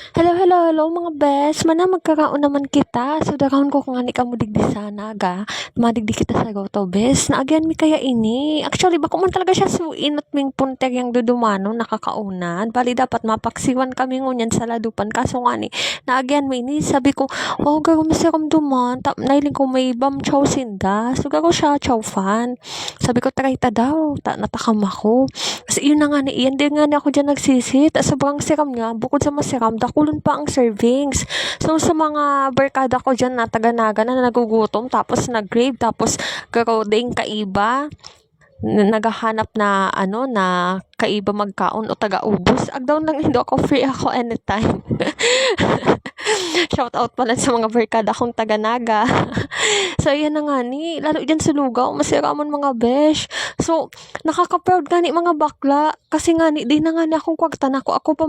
Hello, hello, hello mga best. Mana magkakaon naman kita. So daghan ko kung ani ka mo digdi sana ga. Madigdi kita sa to best. Na again mi kaya ini. Actually bako man talaga siya suinot ming punter yang dudumano nakakaunan. Bali dapat mapaksiwan kami ngunyan sa ladupan kaso nga ni. Na again mi ini sabi ko, oh gago masiram duman. Nailing ko may bam chow sinda. So gago siya chow fan. Sabi ko try ta daw. Natakam ako. Kasi yun na nga ni Ian, di nga ni ako dyan nagsisit. Sobrang siram nga, bukod sa masiram, dakulon pa ang servings. So sa mga barkada ko dyan na taga-naga na nagugutom, tapos nag-grave, tapos karoding kaiba, naghahanap na na kaiba magkaon o taga-ubos. Agdaw lang hindi ako free ako anytime. Shout out pala sa mga barkada kong taga-naga. So, yan na nga ni. Lalo dyan sa lugaw, masiraman mga besh. So, nakaka-proud nga ni mga bakla. Kasi nga ni, di na nga ni akong kwagtan ako. Ako pa